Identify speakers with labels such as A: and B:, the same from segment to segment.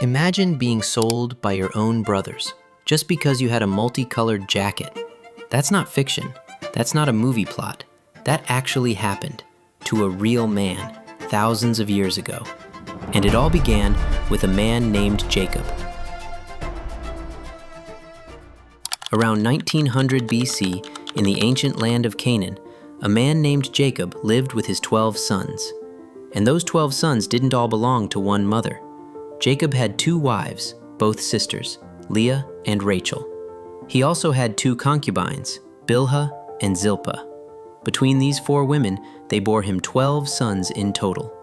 A: Imagine being sold by your own brothers just because you had a multicolored jacket. That's not fiction. That's not a movie plot. That actually happened to a real man thousands of years ago. And it all began with a man named Jacob. Around 1900 BC, in the ancient land of Canaan, a man named Jacob lived with his 12 sons. And those 12 sons didn't all belong to one mother. Jacob had 2 wives, both sisters, Leah and Rachel. He also had 2 concubines, Bilhah and Zilpah. Between these 4 women, they bore him 12 sons in total.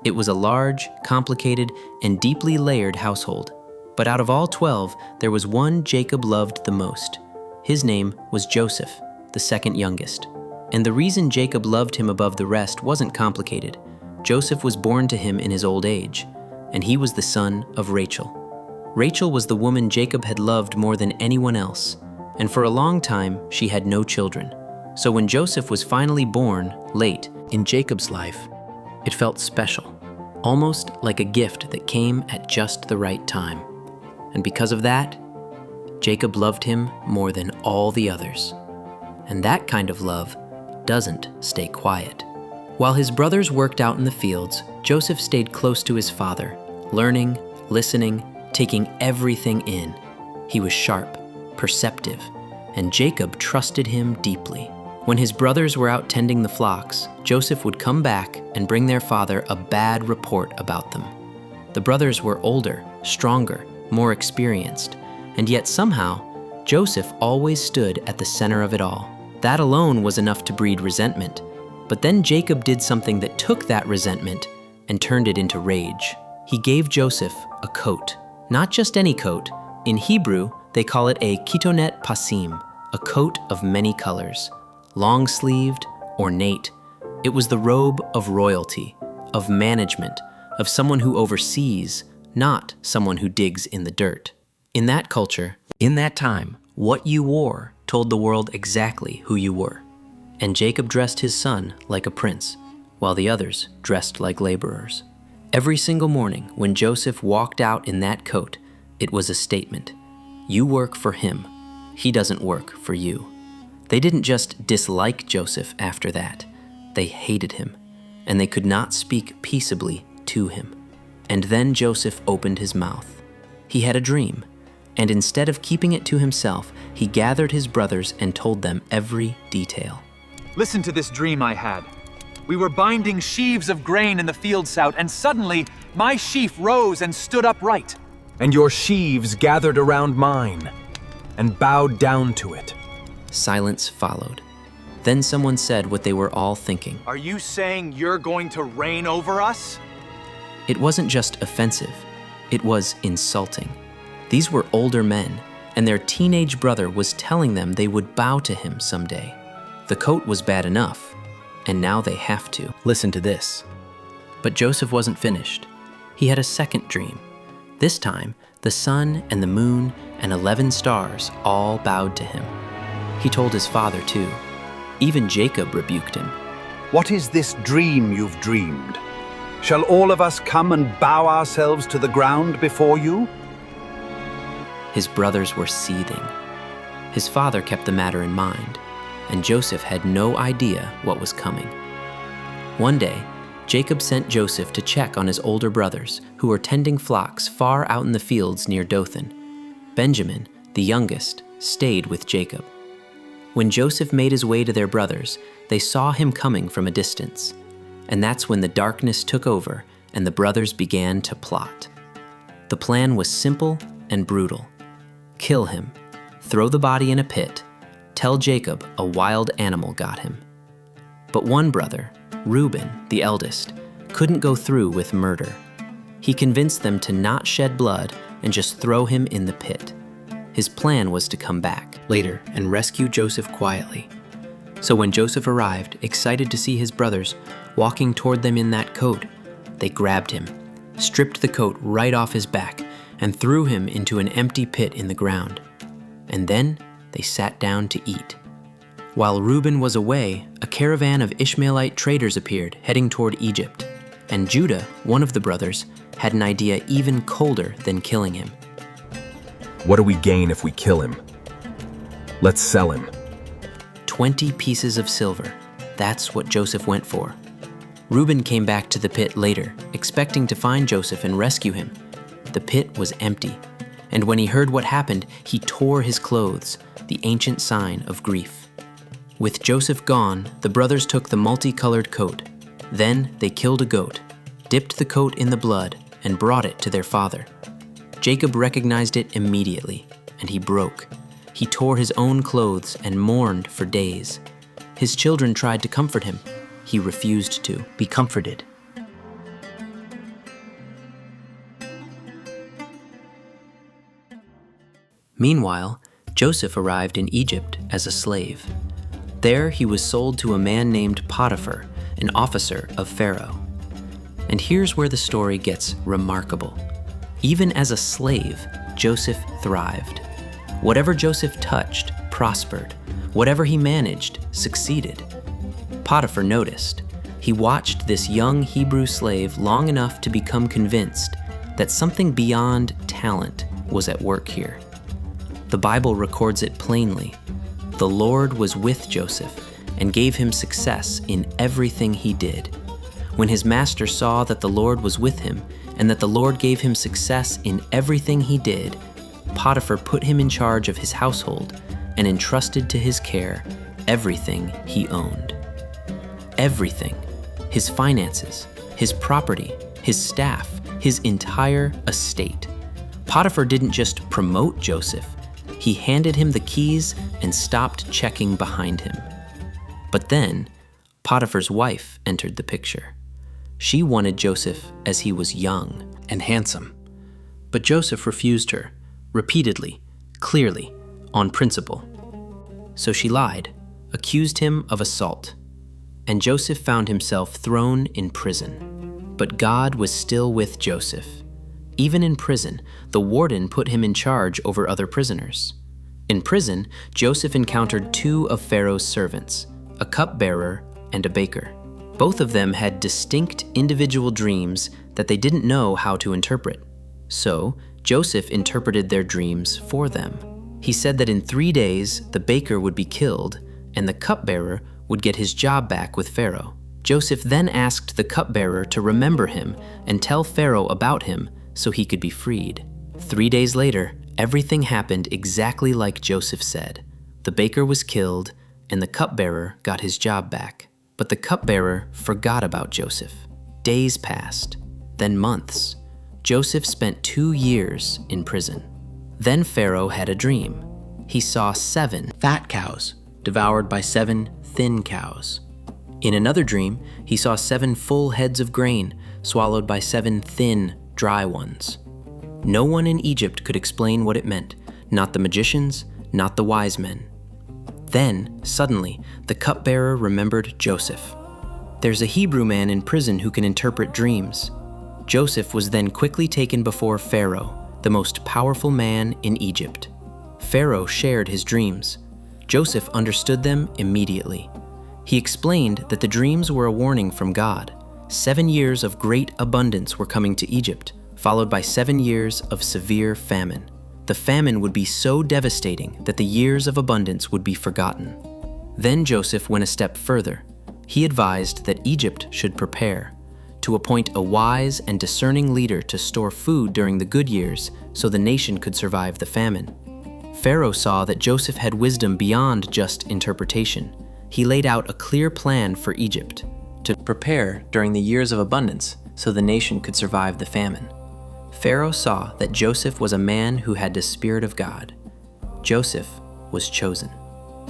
A: It was a large, complicated, and deeply layered household. But out of all 12, there was one Jacob loved the most. His name was Joseph, the second youngest. And the reason Jacob loved him above the rest wasn't complicated. Joseph was born to him in his old age, and he was the son of Rachel. Rachel was the woman Jacob had loved more than anyone else, and for a long time, she had no children. So when Joseph was finally born, late in Jacob's life, it felt special, almost like a gift that came at just the right time. And because of that, Jacob loved him more than all the others. And that kind of love doesn't stay quiet. While his brothers worked out in the fields, Joseph stayed close to his father, learning, listening, taking everything in. He was sharp, perceptive, and Jacob trusted him deeply. When his brothers were out tending the flocks, Joseph would come back and bring their father a bad report about them. The brothers were older, stronger, more experienced, and yet somehow, Joseph always stood at the center of it all. That alone was enough to breed resentment. But then Jacob did something that took that resentment and turned it into rage. He gave Joseph a coat. Not just any coat. In Hebrew, they call it a kitonet pasim, a coat of many colors. Long-sleeved, ornate. It was the robe of royalty, of management, of someone who oversees, not someone who digs in the dirt. In that culture, in that time, what you wore told the world exactly who you were. And Jacob dressed his son like a prince, while the others dressed like laborers. Every single morning when Joseph walked out in that coat, it was a statement. You work for him. He doesn't work for you. They didn't just dislike Joseph after that. They hated him, and they could not speak peaceably to him. And then Joseph opened his mouth. He had a dream, and instead of keeping it to himself, he gathered his brothers and told them every detail.
B: Listen to this dream I had. We were binding sheaves of grain in the fields out, and suddenly my sheaf rose and stood upright.
C: And your sheaves gathered around mine and bowed down to it.
A: Silence followed. Then someone said what they were all thinking.
B: Are you saying you're going to reign over us?
A: It wasn't just offensive, it was insulting. These were older men, and their teenage brother was telling them they would bow to him someday. The coat was bad enough, and now they have to. Listen to this. But Joseph wasn't finished. He had a second dream. This time, the sun and the moon and 11 stars all bowed to him. He told his father too. Even Jacob rebuked him.
D: What is this dream you've dreamed? Shall all of us come and bow ourselves to the ground before you?
A: His brothers were seething. His father kept the matter in mind, and Joseph had no idea what was coming. One day, Jacob sent Joseph to check on his older brothers who were tending flocks far out in the fields near Dothan. Benjamin, the youngest, stayed with Jacob. When Joseph made his way to their brothers, they saw him coming from a distance. And that's when the darkness took over and the brothers began to plot. The plan was simple and brutal. Kill him, throw the body in a pit, tell Jacob a wild animal got him. But one brother, Reuben, the eldest, couldn't go through with murder. He convinced them to not shed blood and just throw him in the pit. His plan was to come back later and rescue Joseph quietly. So when Joseph arrived, excited to see his brothers walking toward them in that coat, they grabbed him, stripped the coat right off his back, and threw him into an empty pit in the ground. And then they sat down to eat. While Reuben was away, a caravan of Ishmaelite traders appeared, heading toward Egypt. And Judah, one of the brothers, had an idea even colder than killing him.
C: What do we gain if we kill him? Let's sell him.
A: 20 pieces of silver. That's what Joseph went for. Reuben came back to the pit later, expecting to find Joseph and rescue him. The pit was empty, and when he heard what happened, he tore his clothes, the ancient sign of grief. With Joseph gone, the brothers took the multicolored coat. Then they killed a goat, dipped the coat in the blood, and brought it to their father. Jacob recognized it immediately, and he broke. He tore his own clothes and mourned for days. His children tried to comfort him. He refused to be comforted. Meanwhile, Joseph arrived in Egypt as a slave. There he was sold to a man named Potiphar, an officer of Pharaoh. And here's where the story gets remarkable. Even as a slave, Joseph thrived. Whatever Joseph touched prospered. Whatever he managed succeeded. Potiphar noticed. He watched this young Hebrew slave long enough to become convinced that something beyond talent was at work here. The Bible records it plainly. The Lord was with Joseph and gave him success in everything he did. When his master saw that the Lord was with him and that the Lord gave him success in everything he did, Potiphar put him in charge of his household and entrusted to his care everything he owned. Everything. His finances, his property, his staff, his entire estate. Potiphar didn't just promote Joseph, he handed him the keys and stopped checking behind him. But then, Potiphar's wife entered the picture. She wanted Joseph as he was young and handsome. But Joseph refused her, repeatedly, clearly, on principle. So she lied, accused him of assault, and Joseph found himself thrown in prison. But God was still with Joseph. Even in prison, the warden put him in charge over other prisoners. In prison, Joseph encountered two of Pharaoh's servants, a cupbearer and a baker. Both of them had distinct individual dreams that they didn't know how to interpret. So, Joseph interpreted their dreams for them. He said that in 3 days, the baker would be killed, and the cupbearer would get his job back with Pharaoh. Joseph then asked the cupbearer to remember him and tell Pharaoh about him so he could be freed. 3 days later, everything happened exactly like Joseph said. The baker was killed, and the cupbearer got his job back. But the cupbearer forgot about Joseph. Days passed, then months. Joseph spent 2 years in prison. Then Pharaoh had a dream. He saw 7 fat cows devoured by 7 thin cows. In another dream, he saw 7 full heads of grain swallowed by 7 thin, dry ones. No one in Egypt could explain what it meant, not the magicians, not the wise men. Then, suddenly, the cupbearer remembered Joseph. There's a Hebrew man in prison who can interpret dreams. Joseph was then quickly taken before Pharaoh, the most powerful man in Egypt. Pharaoh shared his dreams. Joseph understood them immediately. He explained that the dreams were a warning from God. 7 years of great abundance were coming to Egypt, followed by 7 years of severe famine. The famine would be so devastating that the years of abundance would be forgotten. Then Joseph went a step further. He advised that Egypt should prepare to appoint a wise and discerning leader to store food during the good years so the nation could survive the famine. Pharaoh saw that Joseph had wisdom beyond just interpretation. He laid out a clear plan for Egypt to prepare during the years of abundance so the nation could survive the famine. Pharaoh saw that Joseph was a man who had the Spirit of God. Joseph was chosen.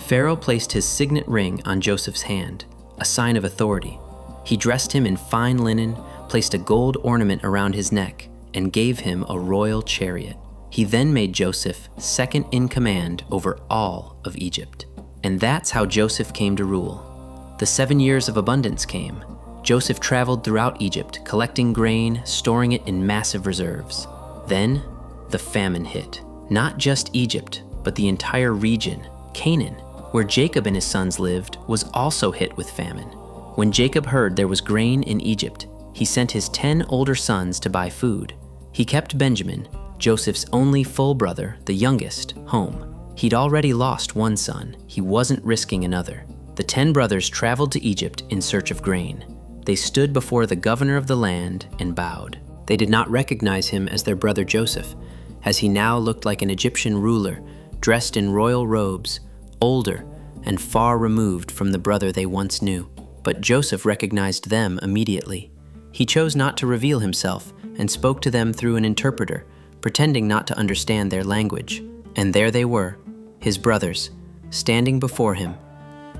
A: Pharaoh placed his signet ring on Joseph's hand, a sign of authority. He dressed him in fine linen, placed a gold ornament around his neck, and gave him a royal chariot. He then made Joseph second in command over all of Egypt. And that's how Joseph came to rule. The 7 years of abundance came. Joseph traveled throughout Egypt, collecting grain, storing it in massive reserves. Then, the famine hit. Not just Egypt, but the entire region, Canaan, where Jacob and his sons lived, was also hit with famine. When Jacob heard there was grain in Egypt, he sent his 10 older sons to buy food. He kept Benjamin, Joseph's only full brother, the youngest, home. He'd already lost one son. He wasn't risking another. The 10 brothers traveled to Egypt in search of grain. They stood before the governor of the land and bowed. They did not recognize him as their brother Joseph, as he now looked like an Egyptian ruler, dressed in royal robes, older and far removed from the brother they once knew. But Joseph recognized them immediately. He chose not to reveal himself and spoke to them through an interpreter, pretending not to understand their language. And there they were, his brothers, standing before him,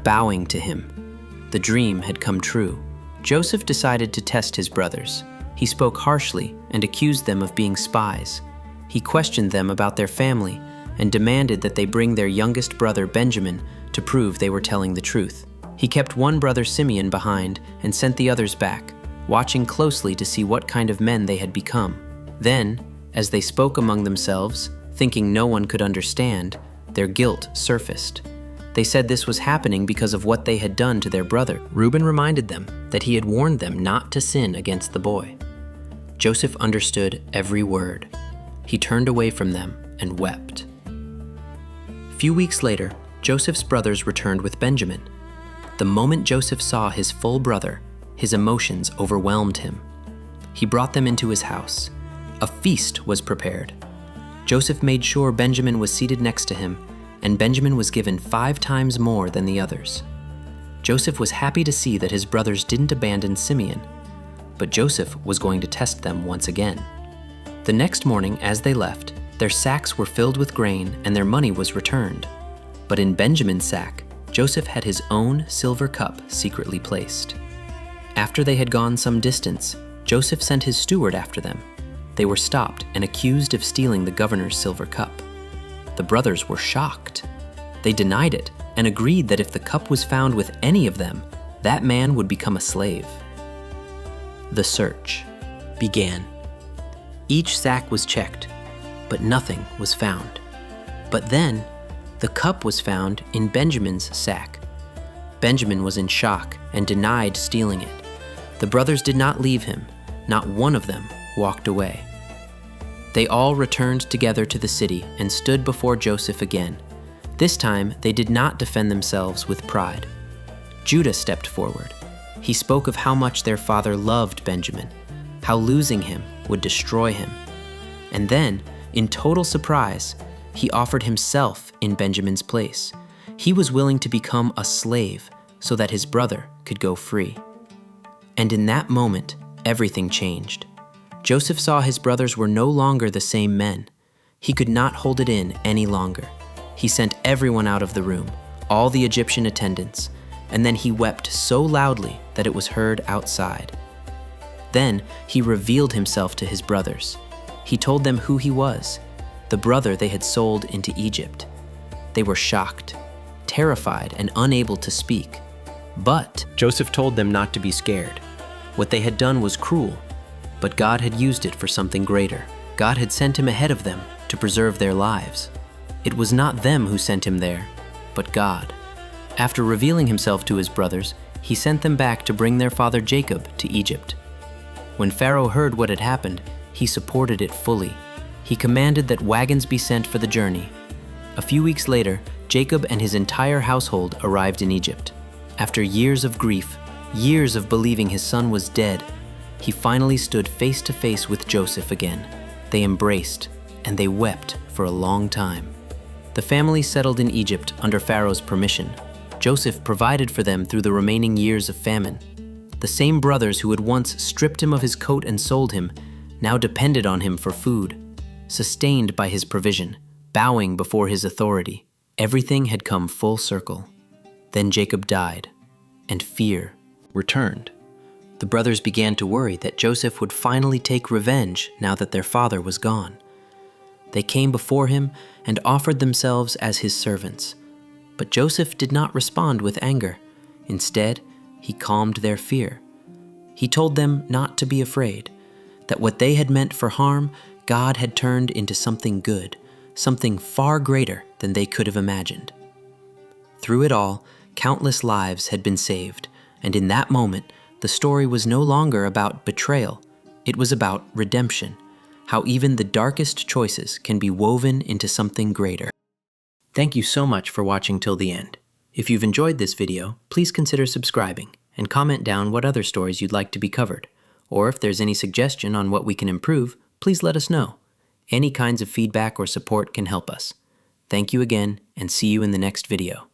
A: bowing to him. The dream had come true. Joseph decided to test his brothers. He spoke harshly and accused them of being spies. He questioned them about their family and demanded that they bring their youngest brother Benjamin to prove they were telling the truth. He kept one brother Simeon behind and sent the others back, watching closely to see what kind of men they had become. Then, as they spoke among themselves, thinking no one could understand, their guilt surfaced. They said this was happening because of what they had done to their brother. Reuben reminded them that he had warned them not to sin against the boy. Joseph understood every word. He turned away from them and wept. A few weeks later, Joseph's brothers returned with Benjamin. The moment Joseph saw his full brother, his emotions overwhelmed him. He brought them into his house. A feast was prepared. Joseph made sure Benjamin was seated next to him, and Benjamin was given 5 times more than the others. Joseph was happy to see that his brothers didn't abandon Simeon, but Joseph was going to test them once again. The next morning, as they left, their sacks were filled with grain and their money was returned. But in Benjamin's sack, Joseph had his own silver cup secretly placed. After they had gone some distance, Joseph sent his steward after them. They were stopped and accused of stealing the governor's silver cup. The brothers were shocked. They denied it and agreed that if the cup was found with any of them, that man would become a slave. The search began. Each sack was checked, but nothing was found. But then, the cup was found in Benjamin's sack. Benjamin was in shock and denied stealing it. The brothers did not leave him. Not one of them walked away. They all returned together to the city and stood before Joseph again. This time, they did not defend themselves with pride. Judah stepped forward. He spoke of how much their father loved Benjamin, how losing him would destroy him. And then, in total surprise, he offered himself in Benjamin's place. He was willing to become a slave so that his brother could go free. And in that moment, everything changed. Joseph saw his brothers were no longer the same men. He could not hold it in any longer. He sent everyone out of the room, all the Egyptian attendants, and then he wept so loudly that it was heard outside. Then he revealed himself to his brothers. He told them who he was, the brother they had sold into Egypt. They were shocked, terrified, and unable to speak. But Joseph told them not to be scared. What they had done was cruel, but God had used it for something greater. God had sent him ahead of them to preserve their lives. It was not them who sent him there, but God. After revealing himself to his brothers, he sent them back to bring their father Jacob to Egypt. When Pharaoh heard what had happened, he supported it fully. He commanded that wagons be sent for the journey. A few weeks later, Jacob and his entire household arrived in Egypt. After years of grief, years of believing his son was dead, he finally stood face to face with Joseph again. They embraced, and they wept for a long time. The family settled in Egypt under Pharaoh's permission. Joseph provided for them through the remaining years of famine. The same brothers who had once stripped him of his coat and sold him now depended on him for food, sustained by his provision, bowing before his authority. Everything had come full circle. Then Jacob died, and fear returned. The brothers began to worry that Joseph would finally take revenge now that their father was gone. They came before him and offered themselves as his servants. But Joseph did not respond with anger. Instead, he calmed their fear. He told them not to be afraid, that what they had meant for harm, God had turned into something good, something far greater than they could have imagined. Through it all, countless lives had been saved, and in that moment, the story was no longer about betrayal. It was about redemption, how even the darkest choices can be woven into something greater. Thank you so much for watching till the end. If you've enjoyed this video, please consider subscribing and comment down what other stories you'd like to be covered. Or if there's any suggestion on what we can improve, please let us know. Any kinds of feedback or support can help us. Thank you again, and see you in the next video.